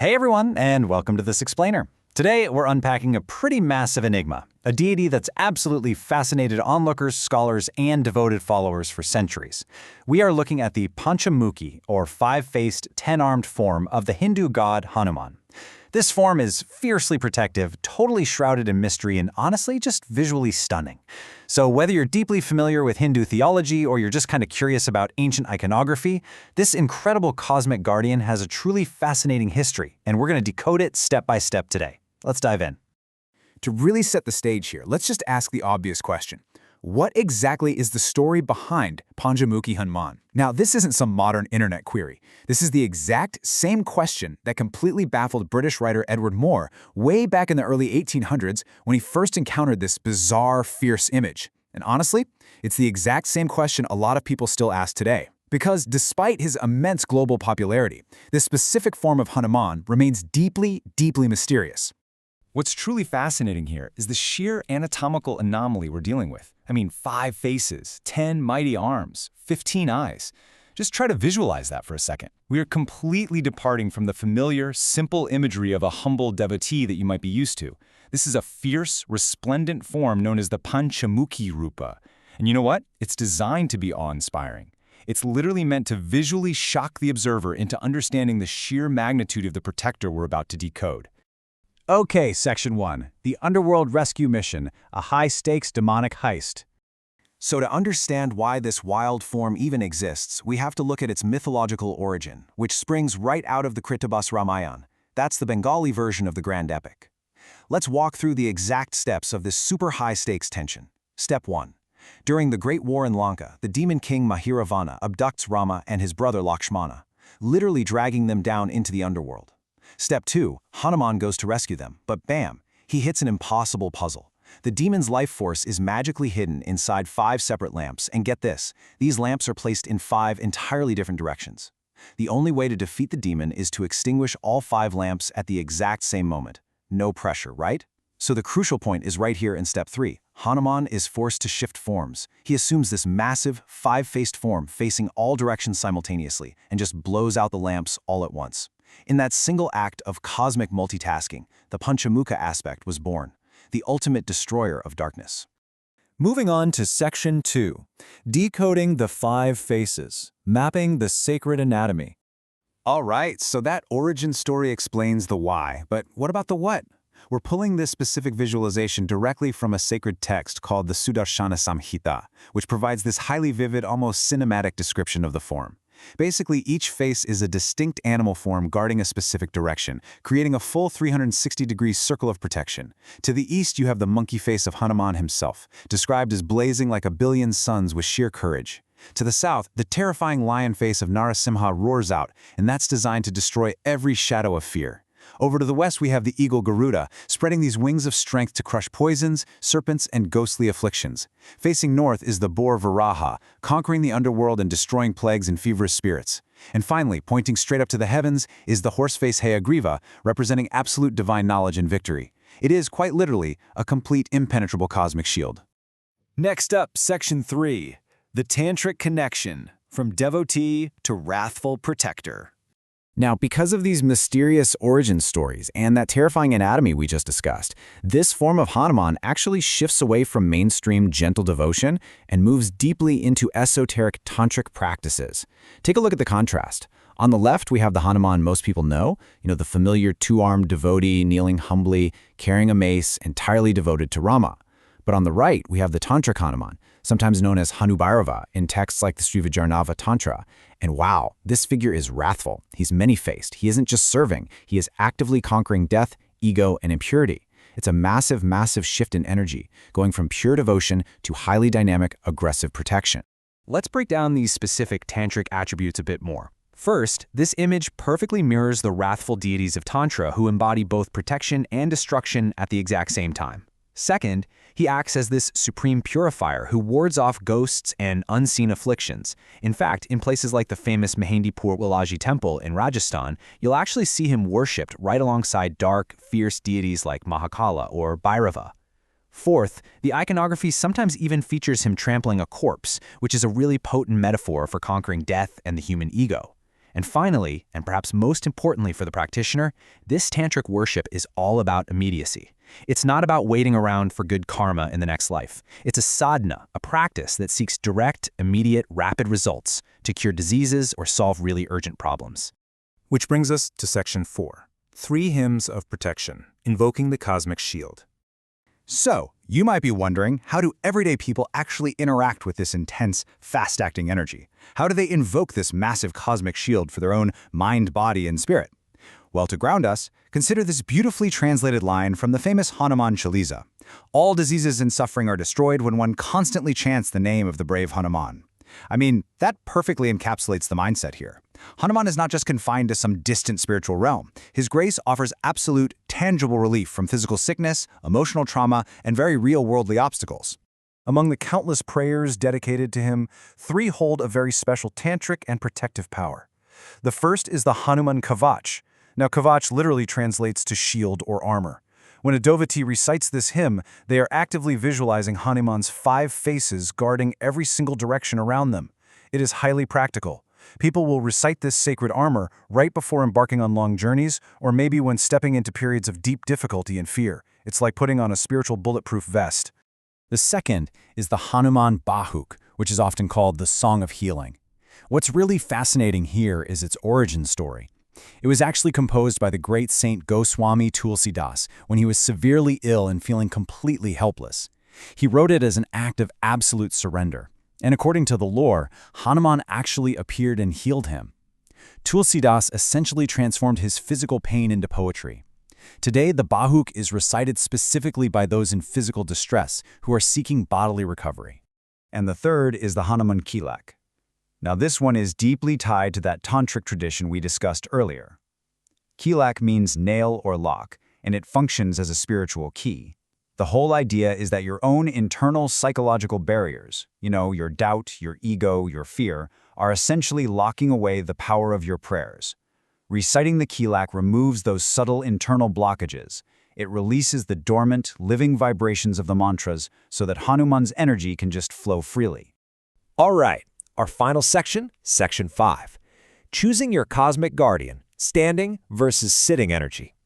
Hey everyone, and welcome to This Explainer. Today, we're unpacking a pretty massive enigma, a deity that's absolutely fascinated onlookers, scholars, and devoted followers for centuries. We are looking at the Panchamukhi, or five-faced, 10-armed form of the Hindu god Hanuman. This form is fiercely protective, totally shrouded in mystery, and honestly just visually stunning. So whether you're deeply familiar with Hindu theology or you're just kind of curious about ancient iconography, this incredible cosmic guardian has a truly fascinating history, and we're going to decode it step by step today. Let's dive in. To really set the stage here, let's just ask the obvious question. What exactly is the story behind Panchamukhi Hanuman? Now, this isn't some modern internet query. This is the exact same question that completely baffled British writer Edward Moore way back in the early 1800s when he first encountered this bizarre, fierce image. And honestly, it's the exact same question a lot of people still ask today. Because despite his immense global popularity, this specific form of Hanuman remains deeply, deeply mysterious. What's truly fascinating here is the sheer anatomical anomaly we're dealing with. I mean, 5 faces, 10 mighty arms, 15 eyes. Just try to visualize that for a second. We are completely departing from the familiar, simple imagery of a humble devotee that you might be used to. This is a fierce, resplendent form known as the Panchamukhi Rupa. And you know what? It's designed to be awe-inspiring. It's literally meant to visually shock the observer into understanding the sheer magnitude of the protector we're about to decode. Okay, Section 1. The Underworld Rescue Mission, a high-stakes demonic heist. So to understand why this wild form even exists, we have to look at its mythological origin, which springs right out of the Kritabas Ramayana. That's the Bengali version of the grand epic. Let's walk through the exact steps of this super high-stakes tension. Step 1. During the Great War in Lanka, the demon king Mahiravana abducts Rama and his brother Lakshmana, literally dragging them down into the underworld. Step 2, Hanuman goes to rescue them, but bam, he hits an impossible puzzle. The demon's life force is magically hidden inside 5 separate lamps, and get this, these lamps are placed in 5 entirely different directions. The only way to defeat the demon is to extinguish all 5 lamps at the exact same moment. No pressure, right? So the crucial point is right here in Step 3. Hanuman is forced to shift forms. He assumes this massive, 5-faced form facing all directions simultaneously, and just blows out the lamps all at once. In that single act of cosmic multitasking, the Panchamukha aspect was born, the ultimate destroyer of darkness. Moving on to Section 2, Decoding the 5 Faces, Mapping the Sacred Anatomy. All right, so that origin story explains the why, but what about the what? We're pulling this specific visualization directly from a sacred text called the Sudarshana Samhita, which provides this highly vivid, almost cinematic description of the form. Basically, each face is a distinct animal form guarding a specific direction, creating a full 360-degree circle of protection. To the east, you have the monkey face of Hanuman himself, described as blazing like a billion suns with sheer courage. To the south, the terrifying lion face of Narasimha roars out, and that's designed to destroy every shadow of fear. Over to the west, we have the eagle Garuda, spreading these wings of strength to crush poisons, serpents, and ghostly afflictions. Facing north is the boar Varaha, conquering the underworld and destroying plagues and feverish spirits. And finally, pointing straight up to the heavens, is the horse-face Hayagriva, representing absolute divine knowledge and victory. It is, quite literally, a complete impenetrable cosmic shield. Next up, Section 3, The Tantric Connection, from Devotee to Wrathful Protector. Now, because of these mysterious origin stories and that terrifying anatomy we just discussed, this form of Hanuman actually shifts away from mainstream gentle devotion and moves deeply into esoteric tantric practices. Take a look at the contrast. On the left, we have the Hanuman most people know, the familiar 2-armed devotee kneeling humbly, carrying a mace, entirely devoted to Rama. But on the right, we have the Tantric Hanuman, sometimes known as Hanubhairava in texts like the Srivajarnava Tantra. And wow, this figure is wrathful. He's many-faced. He isn't just serving. He is actively conquering death, ego, and impurity. It's a massive, massive shift in energy, going from pure devotion to highly dynamic, aggressive protection. Let's break down these specific tantric attributes a bit more. First, this image perfectly mirrors the wrathful deities of Tantra who embody both protection and destruction at the exact same time. Second, he acts as this supreme purifier who wards off ghosts and unseen afflictions. In fact, in places like the famous Mehendipur Walaji temple in Rajasthan, you'll actually see him worshipped right alongside dark, fierce deities like Mahakala or Bhairava. Fourth, the iconography sometimes even features him trampling a corpse, which is a really potent metaphor for conquering death and the human ego. And finally, and perhaps most importantly for the practitioner, this tantric worship is all about immediacy. It's not about waiting around for good karma in the next life. It's a sadhana, a practice that seeks direct, immediate, rapid results to cure diseases or solve really urgent problems. Which brings us to Section 4, 3 Hymns of Protection, Invoking the Cosmic Shield. So, you might be wondering, how do everyday people actually interact with this intense, fast-acting energy? How do they invoke this massive cosmic shield for their own mind, body, and spirit? Well, to ground us, consider this beautifully translated line from the famous Hanuman Chalisa. All diseases and suffering are destroyed when one constantly chants the name of the brave Hanuman. I mean, that perfectly encapsulates the mindset here. Hanuman is not just confined to some distant spiritual realm. His grace offers absolute, tangible relief from physical sickness, emotional trauma, and very real worldly obstacles. Among the countless prayers dedicated to him, 3 hold a very special tantric and protective power. The first is the Hanuman Kavach. Now, Kavach literally translates to shield or armor. When a devotee recites this hymn, they are actively visualizing Hanuman's 5 faces guarding every single direction around them. It is highly practical. People will recite this sacred armor right before embarking on long journeys, or maybe when stepping into periods of deep difficulty and fear. It's like putting on a spiritual bulletproof vest. The second is the Hanuman Bahuk, which is often called the Song of Healing. What's really fascinating here is its origin story. It was actually composed by the great Saint Goswami Tulsidas when he was severely ill and feeling completely helpless. He wrote it as an act of absolute surrender. And according to the lore, Hanuman actually appeared and healed him. Tulsidas essentially transformed his physical pain into poetry. Today, the Bahuk is recited specifically by those in physical distress who are seeking bodily recovery. And the third is the Hanuman Kilak. Now this one is deeply tied to that tantric tradition we discussed earlier. Kilak means nail or lock, and it functions as a spiritual key. The whole idea is that your own internal psychological barriers, your doubt, your ego, your fear, are essentially locking away the power of your prayers. Reciting the Kilak removes those subtle internal blockages. It releases the dormant, living vibrations of the mantras so that Hanuman's energy can just flow freely. All right, our final section, Section 5. Choosing your cosmic guardian, standing versus sitting energy.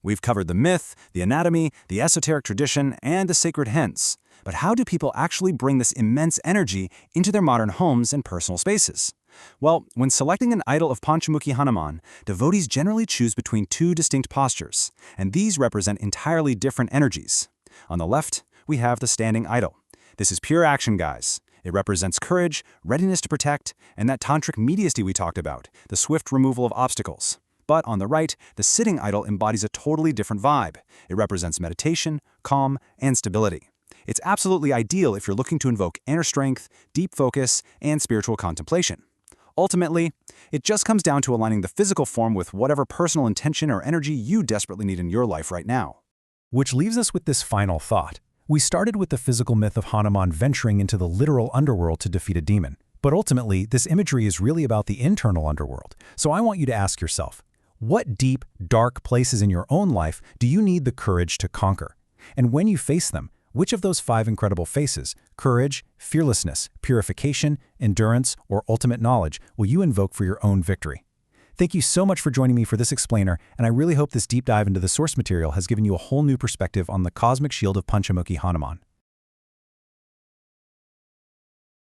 We've covered the myth, the anatomy, the esoteric tradition, and the sacred hence. But how do people actually bring this immense energy into their modern homes and personal spaces? Well, when selecting an idol of Panchamukhi Hanuman, devotees generally choose between 2 distinct postures, and these represent entirely different energies. On the left, we have the standing idol. This is pure action, guys. It represents courage, readiness to protect, and that tantric mediasty we talked about, the swift removal of obstacles. But on the right, the sitting idol embodies a totally different vibe. It represents meditation, calm, and stability. It's absolutely ideal if you're looking to invoke inner strength, deep focus, and spiritual contemplation. Ultimately, it just comes down to aligning the physical form with whatever personal intention or energy you desperately need in your life right now. Which leaves us with this final thought. We started with the physical myth of Hanuman venturing into the literal underworld to defeat a demon. But ultimately, this imagery is really about the internal underworld. So I want you to ask yourself, what deep, dark places in your own life do you need the courage to conquer? And when you face them, which of those 5 incredible faces, courage, fearlessness, purification, endurance, or ultimate knowledge, will you invoke for your own victory? Thank you so much for joining me for this explainer, and I really hope this deep dive into the source material has given you a whole new perspective on the cosmic shield of Panchamukhi Hanuman.